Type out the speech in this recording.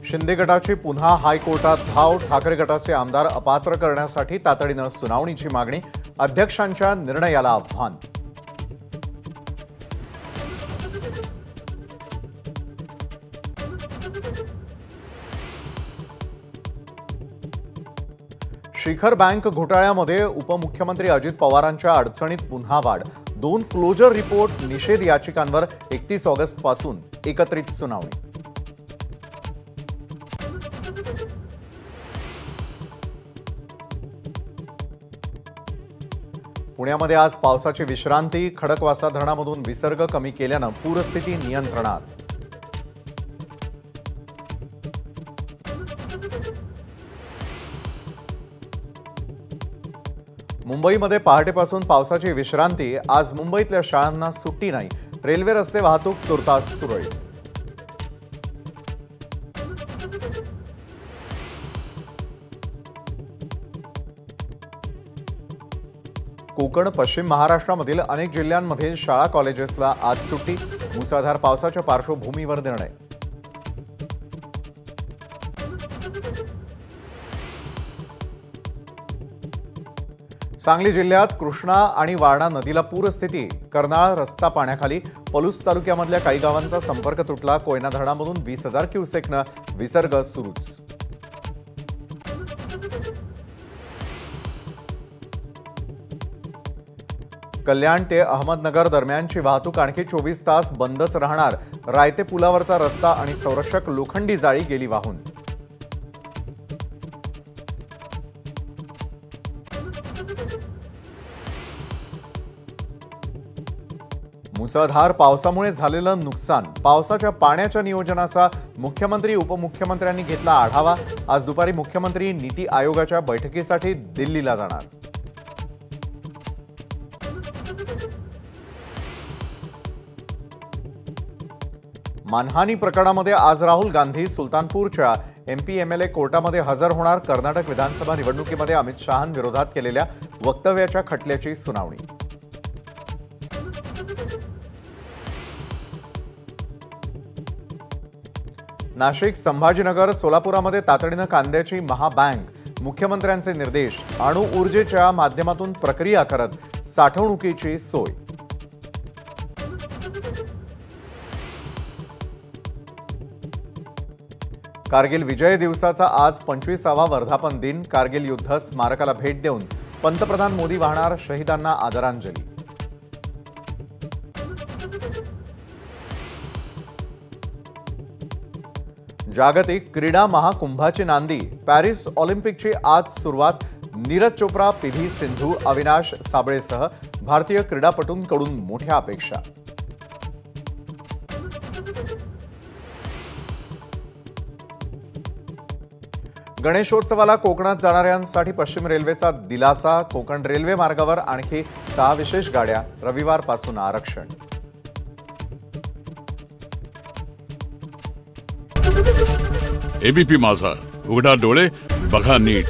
शिंदे गटाची पुन्हा हायकोर्टात धाव। ठाकरे गटाचे आमदार अपात्र करण्यासाठी तातडीने सुनावणीची मागणी। अध्यक्षांच्या निर्णयाला आव्हान। शिखर बँक घोटाळ्यामध्ये उपमुख्यमंत्री अजित पवारांच्या अडचणीत पुन्हा वाढ। 2 क्लोजर रिपोर्ट निषेध याचिकांवर 31 ऑगस्ट पासून एकत्रित सुनावणी। पुण्यामध्ये आज पावसाची विश्रांती। खडकवासला धरणामधून विसर्ग कमी केल्याने पूरस्थिती नियंत्रणात। मुंबईमध्ये पहाटेपासून पावसाची विश्रांती। आज मुंबईतल्या शाळांना सुट्टी नाही। रेल्वे रस्ते वाहतूक तुर्तास सुरळीत। कोकण पश्चिम महाराष्ट्रामधील अनेक जिल्ह्यांमध्ये शाळा कॉलेजेसला आज सुट्टी। मुसळधार पावसाच्या पार्श्वभूमीवर निर्णय। सांगली जिल्ह्यात कृष्णा आणि वारणा नदीला पूरस्थिती। कर्नाळ रस्ता पाण्याखाली। पलूस तालुक्यामधल्या काही गावांचा संपर्क तुटला। कोयना धरणामधून 20,000 क्युसेकने विसर्ग सुरूच। कल्याण ते अहमदनगर दरम्यानची वाहतूक आणखी 24 तास बंदच राहणार। रायते पुलावरचा रस्ता आणि संरक्षक लोखंडी जाळी गेली वाहून। मुसळधार पावसामुळे झालेलं नुकसान। पावसाच्या पाण्याच्या नियोजनाचा मुख्यमंत्री उपमुख्यमंत्र्यांनी घेतला आढावा। आज दुपारी मुख्यमंत्री नीती आयोगाच्या बैठकीसाठी दिल्लीला जाणार। मानहानी प्रकरणामध्ये आज राहुल गांधी सुलतानपूरच्या MP-MLA कोर्टामध्ये हजर होणार। कर्नाटक विधानसभा निवडणुकीमध्ये अमित शहांविरोधात केलेल्या वक्तव्याच्या खटल्याची सुनावणी। नाशिक संभाजीनगर सोलापुरामध्ये तातडीने कांद्याची महाबँक। मुख्यमंत्र्यांचे निर्देश। अणु ऊर्जेच्या माध्यमातून प्रक्रिया करत साठवणुकीची सोय। कारगिल विजय दिवसाचा आज 25वा वर्धापन दिन। कारगिल युद्ध स्मारकाला भेट देऊन पंतप्रधान मोदी वाहणार शहीदांना आदरांजली। जागतिक क्रीडा महाकुंभाची नांदी। पॅरिस ऑलिम्पिकची आज सुरुवात। नीरज चोप्रा, PV सिंधू, अविनाश साबळेसह भारतीय क्रीडापटूंकडून मोठ्या अपेक्षा। गणेशोत्सवाला कोकणात जाणाऱ्यांसाठी पश्चिम रेल्वेचा दिलासा। कोकण रेल्वे मार्गावर आणखी 6 विशेष गाड्या। रविवारपासून आरक्षण। ABP माझा, उघडा डोळे बघा नीट।